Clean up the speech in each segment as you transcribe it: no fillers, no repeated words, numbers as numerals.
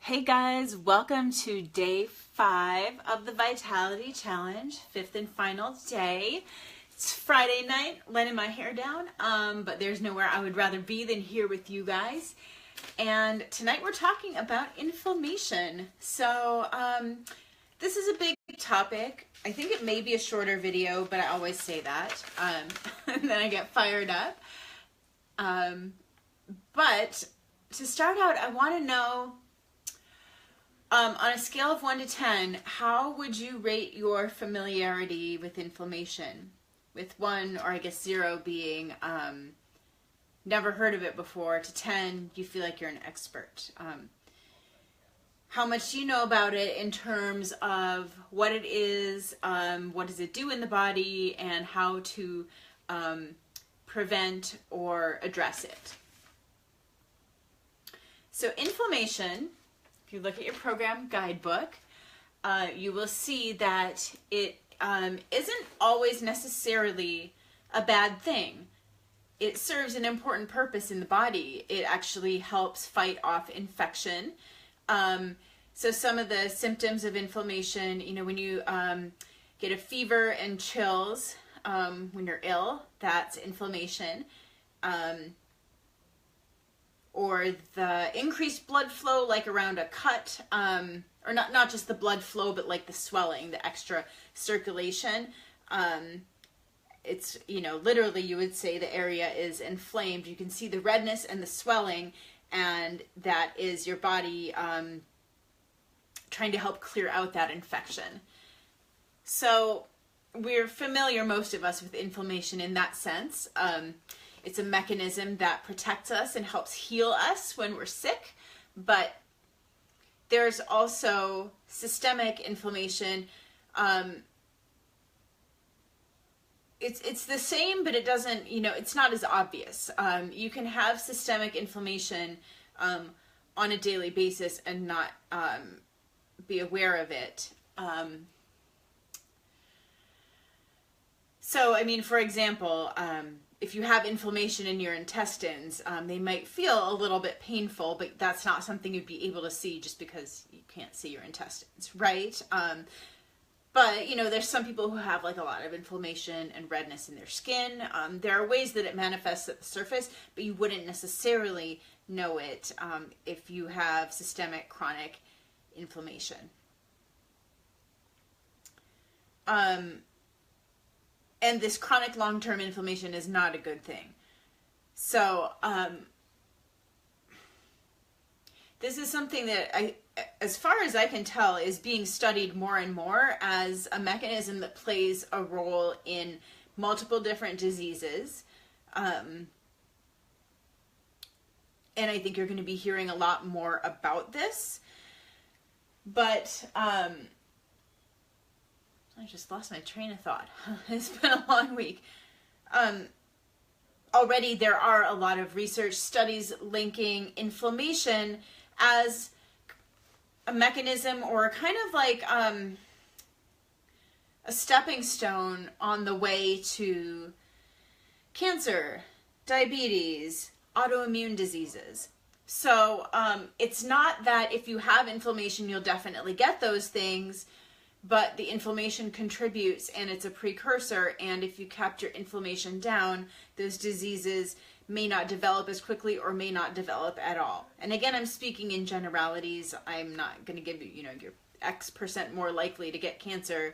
Hey guys, welcome to day 5 of the Vitality Challenge, 5th and final day. It's Friday night, letting my hair down, but there's nowhere I would rather be than here with you guys. And tonight we're talking about inflammation. So this is a big topic. I think it may be a shorter video, but I always say that, and then I get fired up. But to start out, I want to know, on a scale of 1 to 10, how would you rate your familiarity with inflammation? With 1, or I guess 0 being never heard of it before, to 10, you feel like you're an expert. How much do you know about it in terms of what it is, what does it do in the body, and how to prevent or address it? So inflammation, if you look at your program guidebook, you will see that it isn't always necessarily a bad thing. It serves an important purpose in the body. It actually helps fight off infection. So some of the symptoms of inflammation, when you get a fever and chills when you're ill, that's inflammation. Or the increased blood flow, like around a cut, or not just the blood flow, but like the swelling, the extra circulation. It's, literally you would say the area is inflamed. You can see the redness and the swelling, and that is your body trying to help clear out that infection. So we're familiar, most of us, with inflammation in that sense. It's a mechanism that protects us and helps heal us when we're sick, but there's also systemic inflammation. It's the same, but it doesn't, it's not as obvious. You can have systemic inflammation on a daily basis and not be aware of it. So, for example, if you have inflammation in your intestines, they might feel a little bit painful, but that's not something you'd be able to see just because you can't see your intestines, right? But, there's some people who have like a lot of inflammation and redness in their skin. There are ways that it manifests at the surface, but you wouldn't necessarily know it if you have systemic chronic inflammation. And this chronic long-term inflammation is not a good thing. So this is something that, as far as I can tell, is being studied more and more as a mechanism that plays a role in multiple different diseases. And I think you're going to be hearing a lot more about this. But I just lost my train of thought. It's been a long week. Already there are a lot of research studies linking inflammation as a mechanism, or kind of like a stepping stone on the way to cancer, diabetes, autoimmune diseases. So it's not that if you have inflammation, you'll definitely get those things, but the inflammation contributes and it's a precursor, and if you kept your inflammation down, those diseases may not develop as quickly or may not develop at all. And again, I'm speaking in generalities. I'm not going to give you, you're X% more likely to get cancer.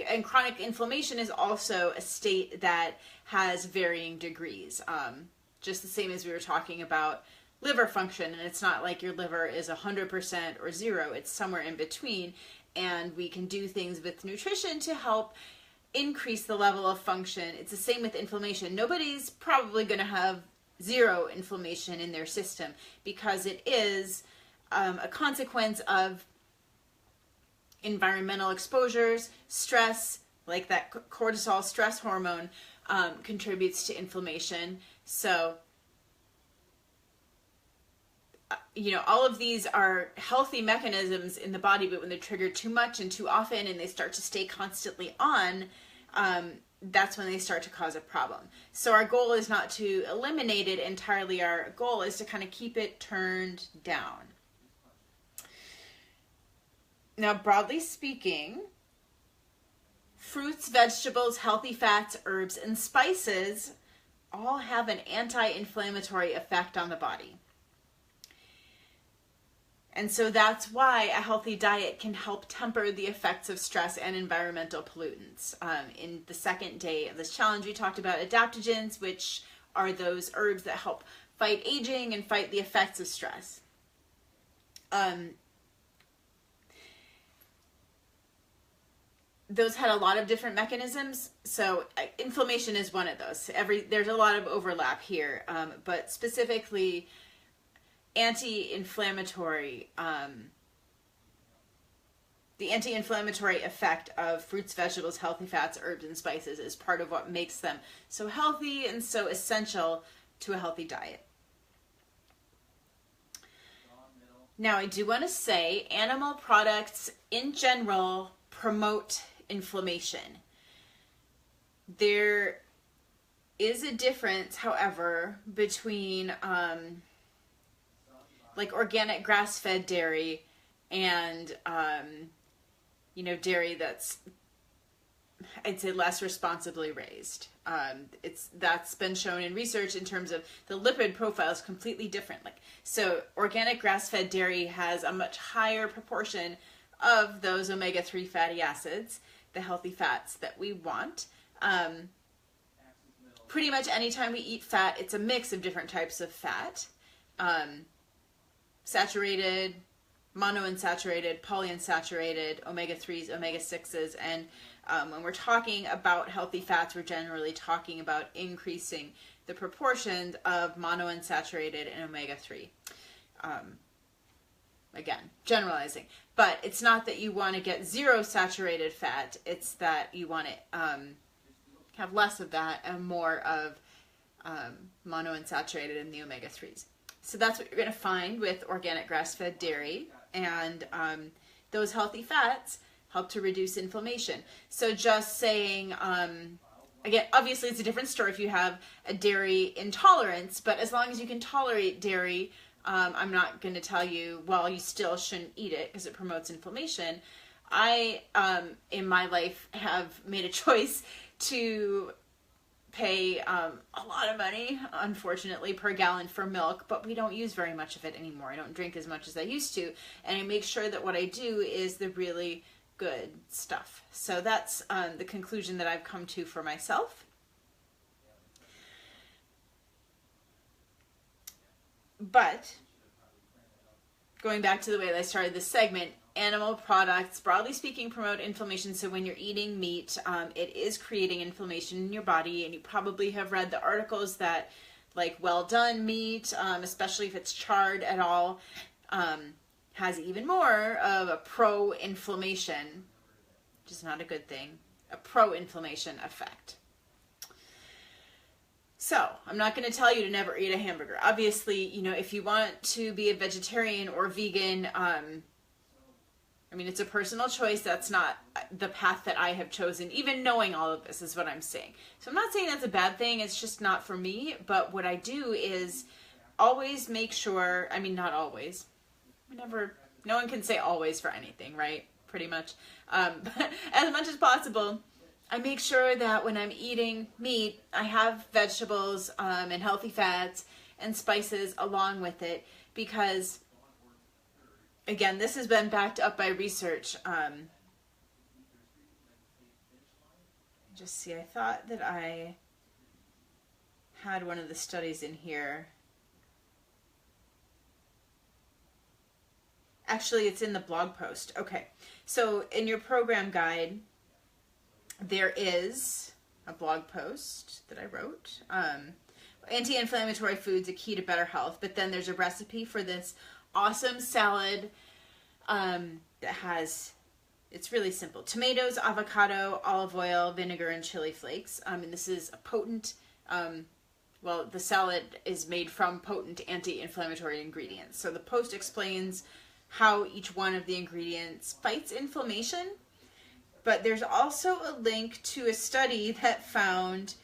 And chronic inflammation is also a state that has varying degrees. Just the same as we were talking about liver function, and it's not like your liver is 100% or 0, it's somewhere in between. And we can do things with nutrition to help increase the level of function. It's the same with inflammation. Nobody's probably going to have 0 inflammation in their system, because it is a consequence of environmental exposures, stress, like that cortisol stress hormone contributes to inflammation. So all of these are healthy mechanisms in the body, but when they're triggered too much and too often and they start to stay constantly on, that's when they start to cause a problem. So our goal is not to eliminate it entirely. Our goal is to kind of keep it turned down. Now, broadly speaking, fruits, vegetables, healthy fats, herbs, and spices all have an anti-inflammatory effect on the body. And so that's why a healthy diet can help temper the effects of stress and environmental pollutants. In the second day of this challenge, we talked about adaptogens, which are those herbs that help fight aging and fight the effects of stress. Those had a lot of different mechanisms. So inflammation is one of those. There's a lot of overlap here, but specifically anti-inflammatory, the anti-inflammatory effect of fruits, vegetables, healthy fats, herbs, and spices is part of what makes them so healthy and so essential to a healthy diet. Now, I do want to say animal products in general promote inflammation. There is a difference, however, between like organic grass-fed dairy and dairy that's, I'd say, less responsibly raised. That's been shown in research in terms of the lipid profile is completely different. So organic grass-fed dairy has a much higher proportion of those omega-3 fatty acids, the healthy fats that we want. Pretty much anytime we eat fat, it's a mix of different types of fat. Saturated, monounsaturated, polyunsaturated, omega-3s, omega-6s, and when we're talking about healthy fats, we're generally talking about increasing the proportions of monounsaturated and omega-3. Again, generalizing. But it's not that you want to get zero saturated fat, it's that you want to have less of that and more of monounsaturated and the omega-3s. So that's what you're going to find with organic grass-fed dairy, and those healthy fats help to reduce inflammation. So just saying, again, obviously it's a different story if you have a dairy intolerance, but as long as you can tolerate dairy, I'm not going to tell you, well, you still shouldn't eat it because it promotes inflammation. I, in my life, have made a choice to pay a lot of money, unfortunately, per gallon for milk, but we don't use very much of it anymore. I don't drink as much as I used to, and I make sure that what I do is the really good stuff. So that's the conclusion that I've come to for myself. But going back to the way that I started this segment, animal products, broadly speaking, promote inflammation. So when you're eating meat, it is creating inflammation in your body, and you probably have read the articles that, like, well done meat, especially if it's charred at all, has even more of a pro-inflammation, which is not a good thing, a pro-inflammation effect. So, I'm not going to tell you to never eat a hamburger. Obviously, if you want to be a vegetarian or vegan, it's a personal choice. That's not the path that I have chosen, even knowing all of this is what I'm saying. So I'm not saying that's a bad thing. It's just not for me. But what I do is always make sure, not always. No one can say always for anything, right? Pretty much. But as much as possible, I make sure that when I'm eating meat, I have vegetables and healthy fats and spices along with it, because again, this has been backed up by research. Just see, I thought that I had one of the studies in here. Actually, it's in the blog post. Okay, so in your program guide, there is a blog post that I wrote. Anti-inflammatory foods, a key to better health. But then there's a recipe for this awesome salad that has, it's really simple. Tomatoes, avocado, olive oil, vinegar, and chili flakes. And this is a potent, the salad is made from potent anti-inflammatory ingredients. So the post explains how each one of the ingredients fights inflammation. But there's also a link to a study that found,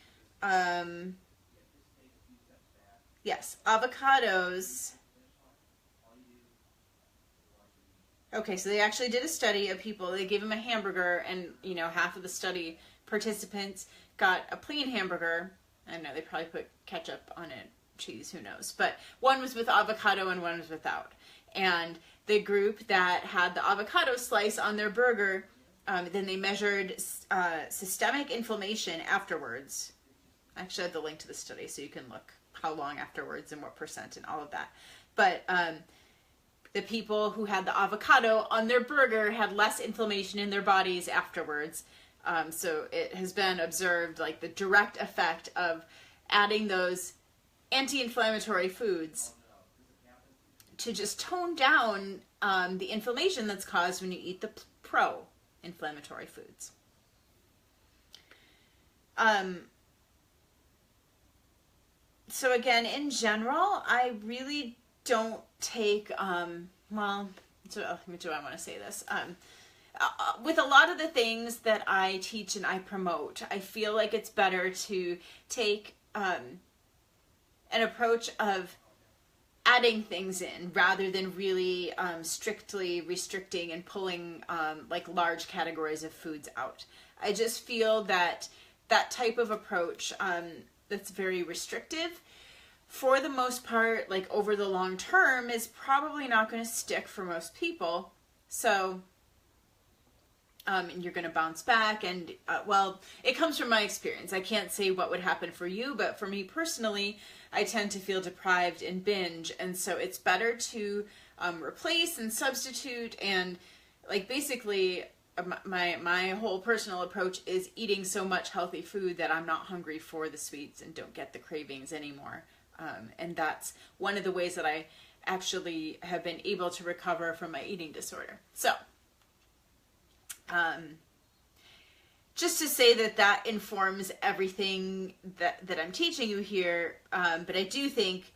avocados Okay, so they actually did a study of people. They gave them a hamburger, and half of the study participants got a plain hamburger. I don't know, they probably put ketchup on it, cheese, who knows. But one was with avocado and one was without. And the group that had the avocado slice on their burger, then they measured systemic inflammation afterwards. I actually have the link to the study so you can look how long afterwards and what percent and all of that. But the people who had the avocado on their burger had less inflammation in their bodies afterwards. So it has been observed, like the direct effect of adding those anti-inflammatory foods to just tone down the inflammation that's caused when you eat the pro-inflammatory foods. So again, in general, I really don't take, well, let do I want to say this? With a lot of the things that I teach and I promote, I feel like it's better to take an approach of adding things in rather than really strictly restricting and pulling like large categories of foods out. I just feel that that type of approach that's very restrictive, for the most part, like over the long term, is probably not going to stick for most people. So and you're going to bounce back, and well, it comes from my experience. I can't say what would happen for you, but for me personally, I tend to feel deprived and binge, and so it's better to replace and substitute, and like basically my whole personal approach is eating so much healthy food that I'm not hungry for the sweets and don't get the cravings anymore. And that's one of the ways that I actually have been able to recover from my eating disorder. So just to say that informs everything that I'm teaching you here, but I do think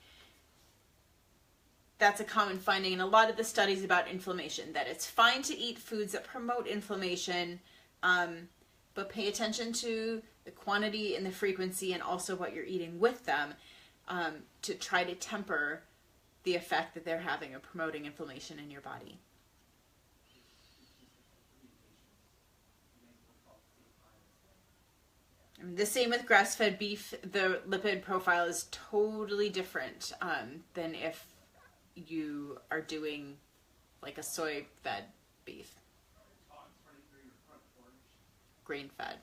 that's a common finding in a lot of the studies about inflammation, that it's fine to eat foods that promote inflammation, but pay attention to the quantity and the frequency and also what you're eating with them to try to temper the effect that they're having of promoting inflammation in your body. The same with grass-fed beef. The lipid profile is totally different than if you are doing like a soy-fed beef. Grain-fed.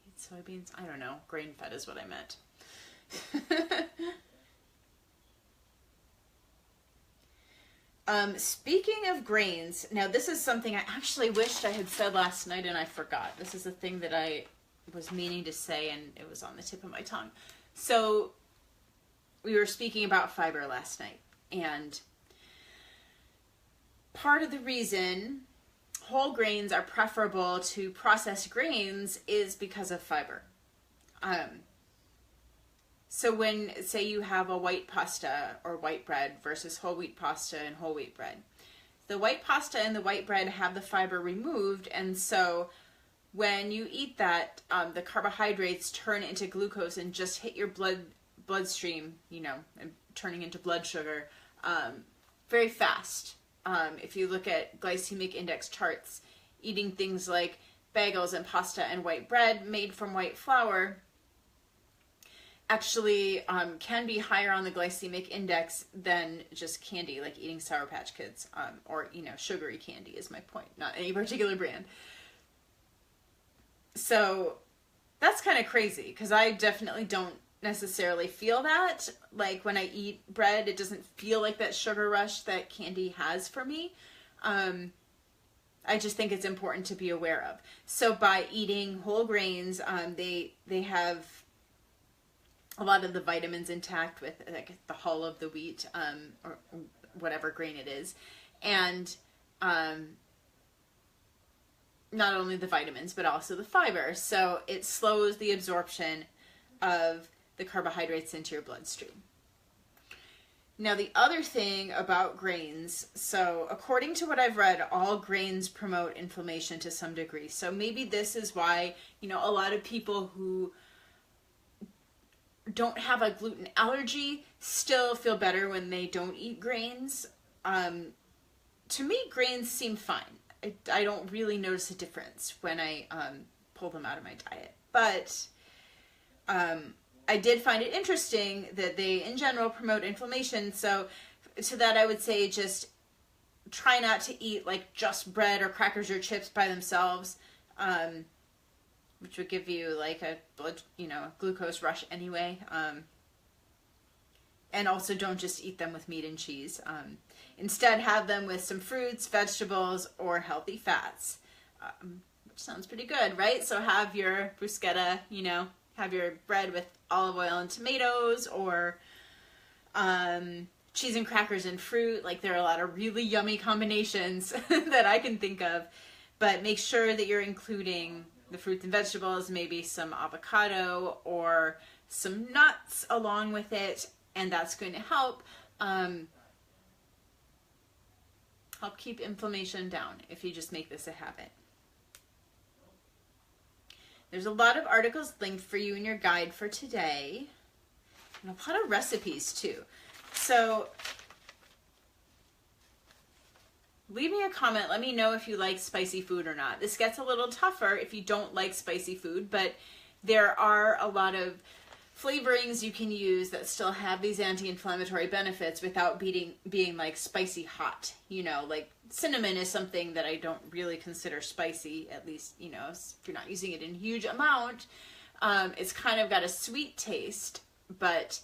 Eat soybeans? I don't know. Grain-fed is what I meant. Speaking of grains, now this is something I actually wished I had said last night and I forgot. This is a thing that I was meaning to say and it was on the tip of my tongue. So we were speaking about fiber last night, and part of the reason whole grains are preferable to processed grains is because of fiber. So when, say, you have a white pasta or white bread versus whole wheat pasta and whole wheat bread, the white pasta and the white bread have the fiber removed, and so when you eat that, the carbohydrates turn into glucose and just hit your bloodstream, and turning into blood sugar very fast. If you look at glycemic index charts, eating things like bagels and pasta and white bread made from white flour actually can be higher on the glycemic index than just candy, like eating Sour Patch Kids, or, sugary candy is my point, not any particular brand. So that's kind of crazy, because I definitely don't necessarily feel that. Like when I eat bread, it doesn't feel like that sugar rush that candy has for me. I just think it's important to be aware of. So by eating whole grains, they have a lot of the vitamins intact with like the hull of the wheat, or whatever grain it is, and not only the vitamins but also the fiber. So it slows the absorption of the carbohydrates into your bloodstream. Now the other thing about grains, so according to what I've read, all grains promote inflammation to some degree. So maybe this is why, a lot of people who don't have a gluten allergy still feel better when they don't eat grains, to me, grains seem fine. I don't really notice a difference when I pull them out of my diet. But I did find it interesting that they, in general, promote inflammation. So to that, I would say just try not to eat like just bread or crackers or chips by themselves, which would give you like a blood, glucose rush anyway. And also don't just eat them with meat and cheese. Instead, have them with some fruits, vegetables, or healthy fats, which sounds pretty good, right? So have your bruschetta, have your bread with olive oil and tomatoes, or cheese and crackers and fruit. Like, there are a lot of really yummy combinations that I can think of, but make sure that you're including the fruits and vegetables, maybe some avocado or some nuts along with it, and that's going to help keep inflammation down if you just make this a habit. There's a lot of articles linked for you in your guide for today, and a lot of recipes too. So leave me a comment. Let me know if you like spicy food or not. This gets a little tougher if you don't like spicy food, but there are a lot of flavorings you can use that still have these anti-inflammatory benefits without being like spicy hot. Like cinnamon is something that I don't really consider spicy, at least, if you're not using it in huge amount. It's kind of got a sweet taste, but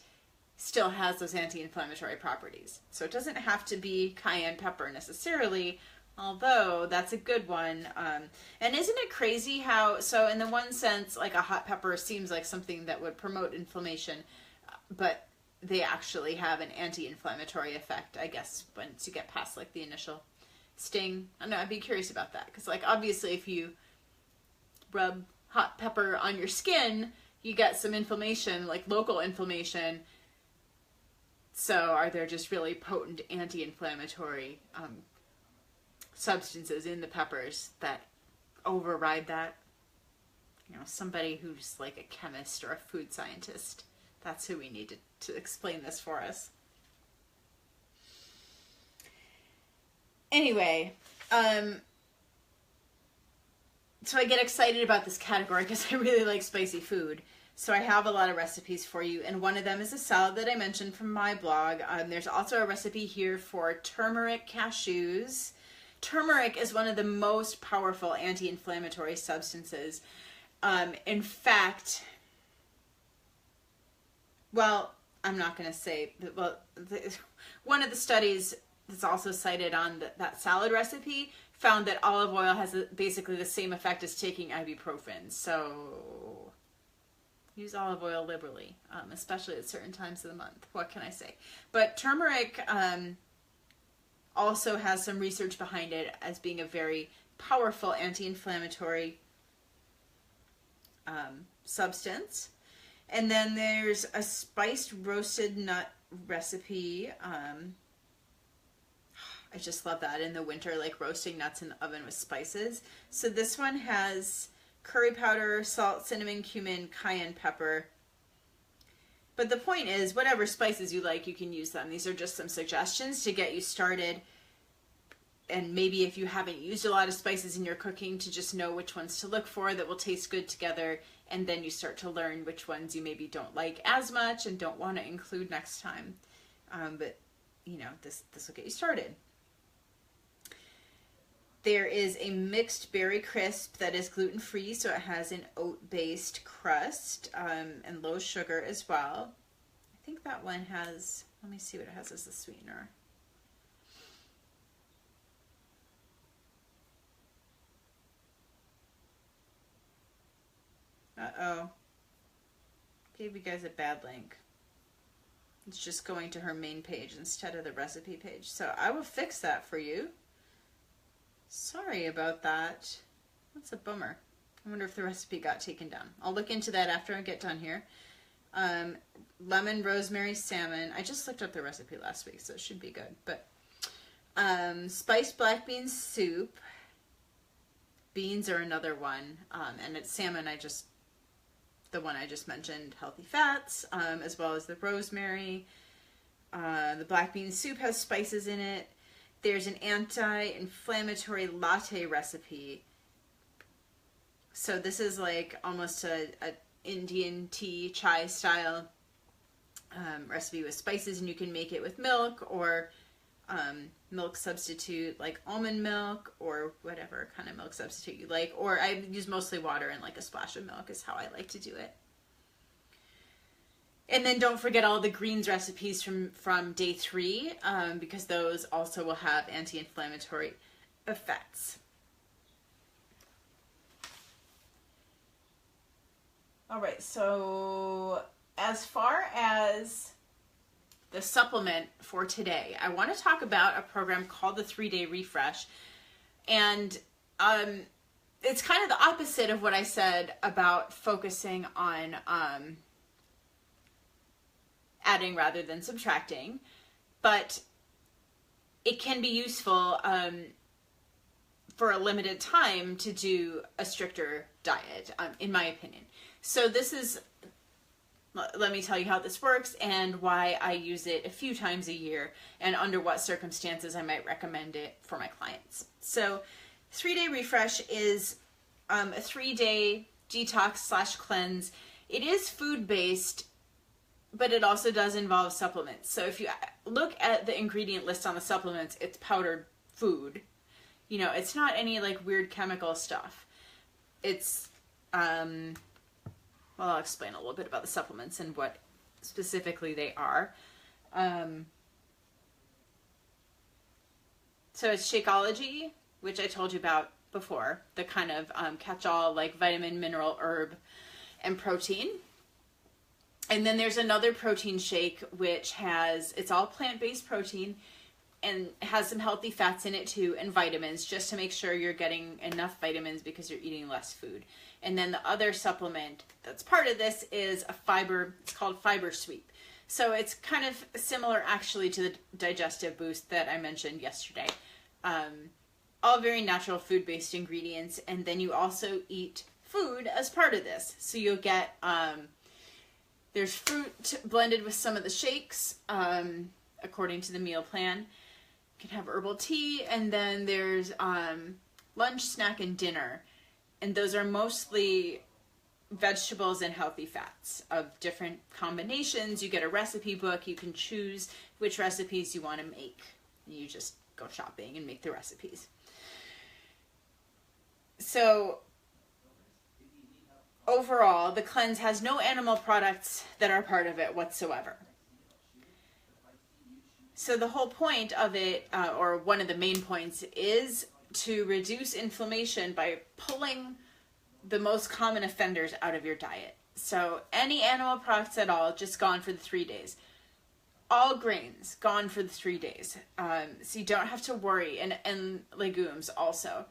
still has those anti-inflammatory properties. So it doesn't have to be cayenne pepper necessarily, although that's a good one. And isn't it crazy how, so in the one sense, like a hot pepper seems like something that would promote inflammation, but they actually have an anti-inflammatory effect, I guess, once you get past like the initial sting. I don't know, I'd be curious about that, because like obviously if you rub hot pepper on your skin, you get some inflammation, like local inflammation. So are there just really potent anti-inflammatory substances in the peppers that override that? Somebody who's like a chemist or a food scientist. That's who we need to explain this for us. Anyway, so I get excited about this category because I really like spicy food. So I have a lot of recipes for you, and one of them is a salad that I mentioned from my blog. There's also a recipe here for turmeric cashews. Turmeric is one of the most powerful anti-inflammatory substances. In fact, well, I'm not going to say, one of the studies that's also cited on that salad recipe found that olive oil has basically the same effect as taking ibuprofen. So use olive oil liberally, especially at certain times of the month. What can I say? But turmeric also has some research behind it as being a very powerful anti-inflammatory substance. And then there's a spiced roasted nut recipe. I just love that in the winter, like roasting nuts in the oven with spices. So this one has curry powder, salt, cinnamon, cumin, cayenne pepper. But the point is, whatever spices you like, you can use them. These are just some suggestions to get you started. And maybe if you haven't used a lot of spices in your cooking, to just know which ones to look for that will taste good together. And then you start to learn which ones you maybe don't like as much and don't want to include next time. But, this will get you started. There is a mixed berry crisp that is gluten-free, so it has an oat-based crust and low sugar as well. I think that one has, let me see what it has as a sweetener. Uh-oh. Gave you guys a bad link. It's just going to her main page instead of the recipe page. So I will fix that for you. Sorry about that. That's a bummer. I wonder if the recipe got taken down. I'll look into that after I get done here. Lemon, rosemary, salmon. I just looked up the recipe last week, so it should be good. But spiced black bean soup. Beans are another one. And it's salmon, the one I just mentioned, healthy fats, as well as the rosemary. The black bean soup has spices in it. There's an anti-inflammatory latte recipe. So this is like almost a Indian tea, chai style recipe with spices, and you can make it with milk or milk substitute like almond milk or whatever kind of milk substitute you like. Or I use mostly water and like a splash of milk is how I like to do it. And then don't forget all the greens recipes from day 3, because those also will have anti-inflammatory effects. All right, so as far as the supplement for today, I want to talk about a program called the 3-Day Refresh. And it's kind of the opposite of what I said about focusing on adding rather than subtracting, but it can be useful for a limited time to do a stricter diet, in my opinion. So this is, let me tell you how this works and why I use it a few times a year and under what circumstances I might recommend it for my clients. So 3-Day Refresh is a 3-day detox / cleanse. It is food-based, but it also does involve supplements. So if you look at the ingredient list on the supplements, it's powdered food. You know, it's not any like weird chemical stuff. It's, well, I'll explain a little bit about the supplements and what specifically they are. So it's Shakeology, which I told you about before, the kind of catch-all like vitamin, mineral, herb, and protein. And then there's another protein shake, which has, it's all plant-based protein and has some healthy fats in it too, and vitamins, just to make sure you're getting enough vitamins because you're eating less food. And then the other supplement that's part of this is a fiber, it's called Fiber Sweep. So it's kind of similar actually to the Digestive Boost that I mentioned yesterday. All very natural food-based ingredients, and then you also eat food as part of this. So you'll get, there's fruit blended with some of the shakes, according to the meal plan. You can have herbal tea, and then there's lunch, snack, and dinner. And those are mostly vegetables and healthy fats of different combinations. You get a recipe book. You can choose which recipes you want to make. You just go shopping and make the recipes. So overall, the cleanse has no animal products that are part of it whatsoever. So the whole point of it, or one of the main points, is to reduce inflammation by pulling the most common offenders out of your diet. So any animal products at all, just gone for the 3 days. All grains, gone for the 3 days. So you don't have to worry, and legumes also.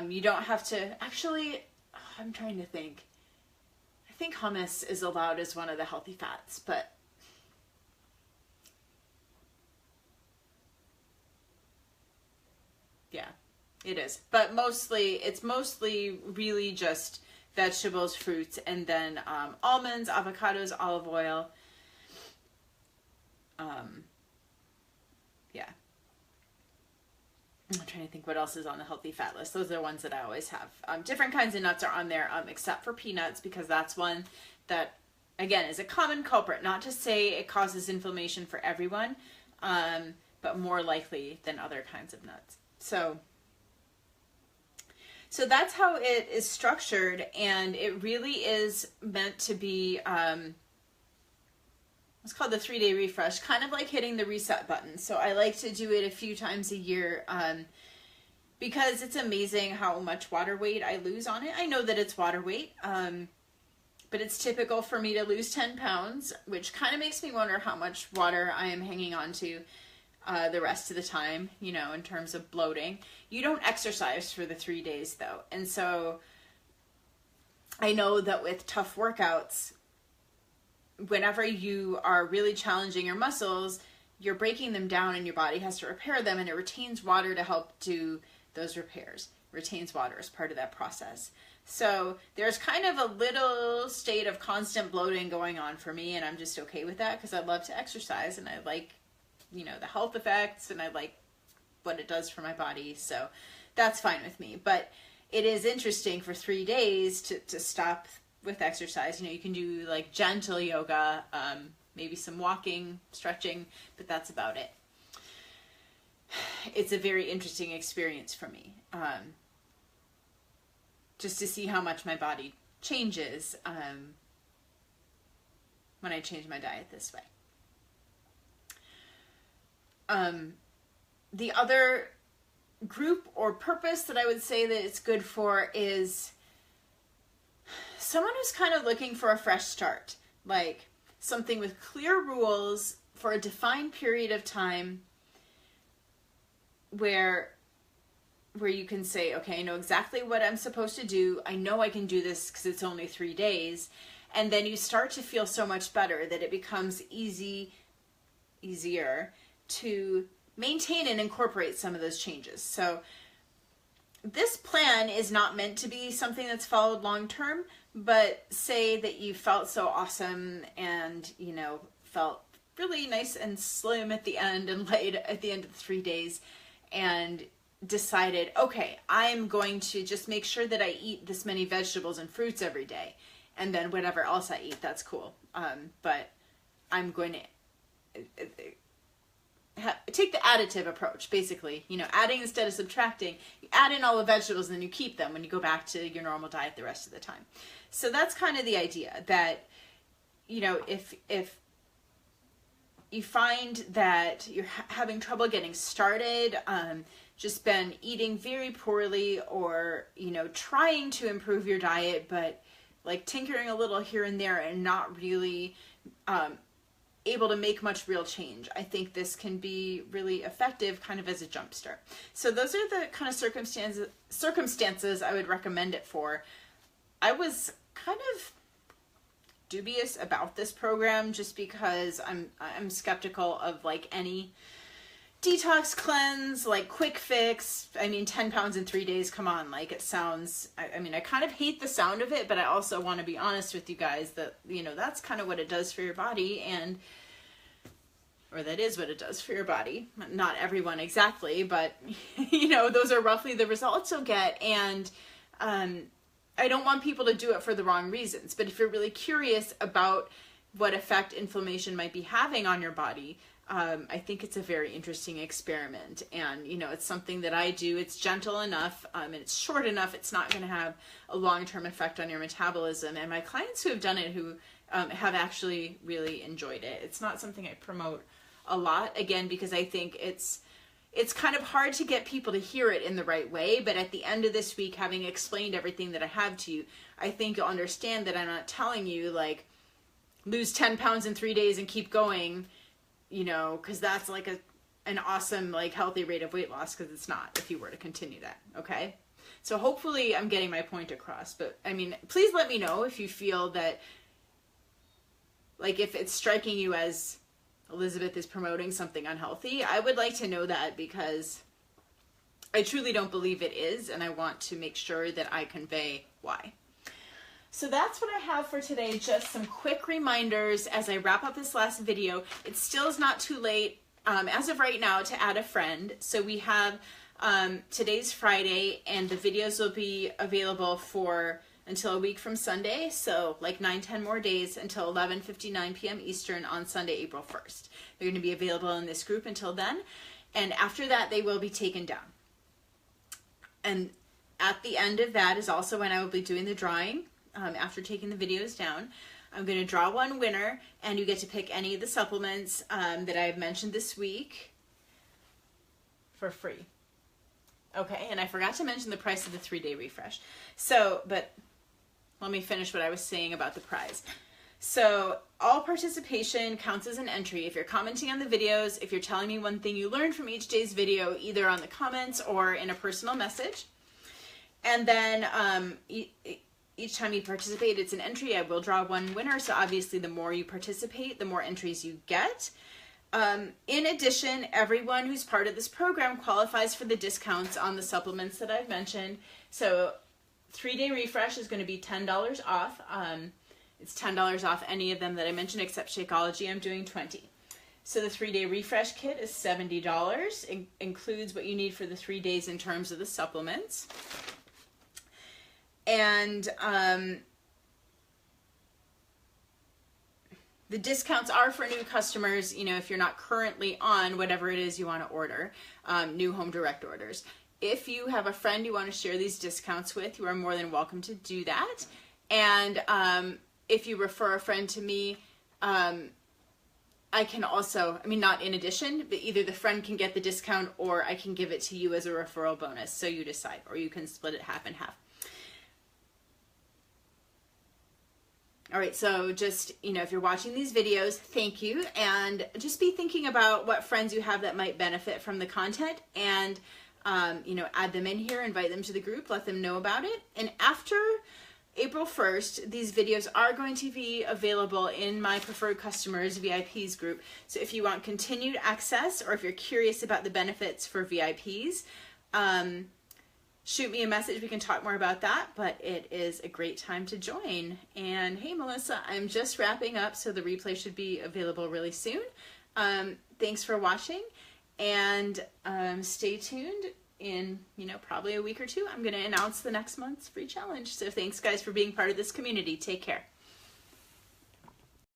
You don't have to, actually, I'm trying to think. I think hummus is allowed as one of the healthy fats, but yeah, it is. But mostly, it's mostly really just vegetables, fruits, and then almonds, avocados, olive oil. Yeah. I'm trying to think what else is on the healthy fat list. Those are the ones that I always have. Different kinds of nuts are on there, except for peanuts, because that's one that, again, is a common culprit. Not to say it causes inflammation for everyone, but more likely than other kinds of nuts. So that's how it is structured, and it really is meant to be, it's called the 3-Day Refresh, kind of like hitting the reset button. So I like to do it a few times a year because it's amazing how much water weight I lose on it. I know that it's water weight, but it's typical for me to lose 10 pounds, which kind of makes me wonder how much water I am hanging on to the rest of the time, you know, in terms of bloating. You don't exercise for the 3 days though. And so I know that with tough workouts, whenever you are really challenging your muscles, you're breaking them down and your body has to repair them, and it retains water to help do those repairs. Retains water as part of that process. So there's kind of a little state of constant bloating going on for me, and I'm just okay with that because I love to exercise and I like, you know, the health effects, and I like what it does for my body. So that's fine with me. But it is interesting for 3 days to stop with exercise. You know, you can do like gentle yoga, maybe some walking, stretching, but that's about it. It's a very interesting experience for me, just to see how much my body changes when I change my diet this way. The other group or purpose that I would say that it's good for is someone who's kind of looking for a fresh start, like something with clear rules for a defined period of time where you can say, okay, I know exactly what I'm supposed to do. I know I can do this because it's only 3 days. And then you start to feel so much better that it becomes easier to maintain and incorporate some of those changes. So this plan is not meant to be something that's followed long term, but say that you felt so awesome and, you know, felt really nice and slim at the end and light at the end of the 3 days, and decided, okay, I'm going to just make sure that I eat this many vegetables and fruits every day, and then whatever else I eat, that's cool. But I'm going to take the additive approach, basically, you know, adding instead of subtracting. You add in all the vegetables and then you keep them when you go back to your normal diet the rest of the time. So that's kind of the idea, that, you know, if you find that you're having trouble getting started, just been eating very poorly, or, you know, trying to improve your diet, but like tinkering a little here and there and not really able to make much real change, I think this can be really effective kind of as a jump start. So those are the kind of circumstances I would recommend it for. I was kind of dubious about this program just because I'm skeptical of like any detox cleanse, like quick fix. I mean, 10 pounds in 3 days, come on, like it sounds, I mean, I kind of hate the sound of it, but I also want to be honest with you guys that, you know, that's kind of what it does for your body, or that is what it does for your body. Not everyone exactly, but you know, those are roughly the results you'll get. And I don't want people to do it for the wrong reasons, but if you're really curious about what effect inflammation might be having on your body, I think it's a very interesting experiment. And, you know, it's something that I do. It's gentle enough, and it's short enough. It's not going to have a long-term effect on your metabolism. And my clients who have done it, who have actually really enjoyed it. It's not something I promote a lot, again, because I think it's kind of hard to get people to hear it in the right way. But at the end of this week, having explained everything that I have to you, I think you'll understand that I'm not telling you, like, lose 10 pounds in 3 days and keep going, you know, because that's like an awesome, like, healthy rate of weight loss, because it's not if you were to continue that, okay? So hopefully I'm getting my point across. But, I mean, please let me know if you feel that, like, if it's striking you as Elizabeth is promoting something unhealthy. I would like to know that, because I truly don't believe it is, and I want to make sure that I convey why. So that's what I have for today. Just some quick reminders as I wrap up this last video. It still is not too late, as of right now, to add a friend. So we have, today's Friday, and the videos will be available for until a week from Sunday, so like 9-10 more days until 11:59 p.m. Eastern on Sunday, April 1st. They're going to be available in this group until then, and after that they will be taken down. And at the end of that is also when I will be doing the drawing. After taking the videos down, I'm going to draw one winner, and you get to pick any of the supplements that I've mentioned this week for free. Okay, and I forgot to mention the price of the 3-day refresh. So, but let me finish what I was saying about the prize. So all participation counts as an entry. If you're commenting on the videos, if you're telling me one thing you learned from each day's video, either on the comments or in a personal message. And then each time you participate, it's an entry. I will draw one winner. So obviously the more you participate, the more entries you get. In addition, everyone who's part of this program qualifies for the discounts on the supplements that I've mentioned. So 3-day refresh is going to be $10 off. It's $10 off any of them that I mentioned except Shakeology. I'm doing 20. So the 3-day refresh kit is $70. It includes what you need for the 3 days in terms of the supplements. And the discounts are for new customers, you know, if you're not currently on whatever it is you want to order, new home direct orders. If you have a friend you want to share these discounts with, you are more than welcome to do that. And if you refer a friend to me, I can also, I mean, not in addition, but either the friend can get the discount or I can give it to you as a referral bonus. So you decide, or you can split it half and half. All right, so just, you know, if you're watching these videos, thank you. And just be thinking about what friends you have that might benefit from the content and, you know, add them in here, invite them to the group, let them know about it. And after April 1st, these videos are going to be available in my Preferred Customers VIPs group. So if you want continued access or if you're curious about the benefits for VIPs, shoot me a message. We can talk more about that, but it is a great time to join. And hey, Melissa, I'm just wrapping up, so the replay should be available really soon. Thanks for watching, and stay tuned. In, you know, probably a week or two, I'm going to announce the next month's free challenge. So thanks, guys, for being part of this community. Take care.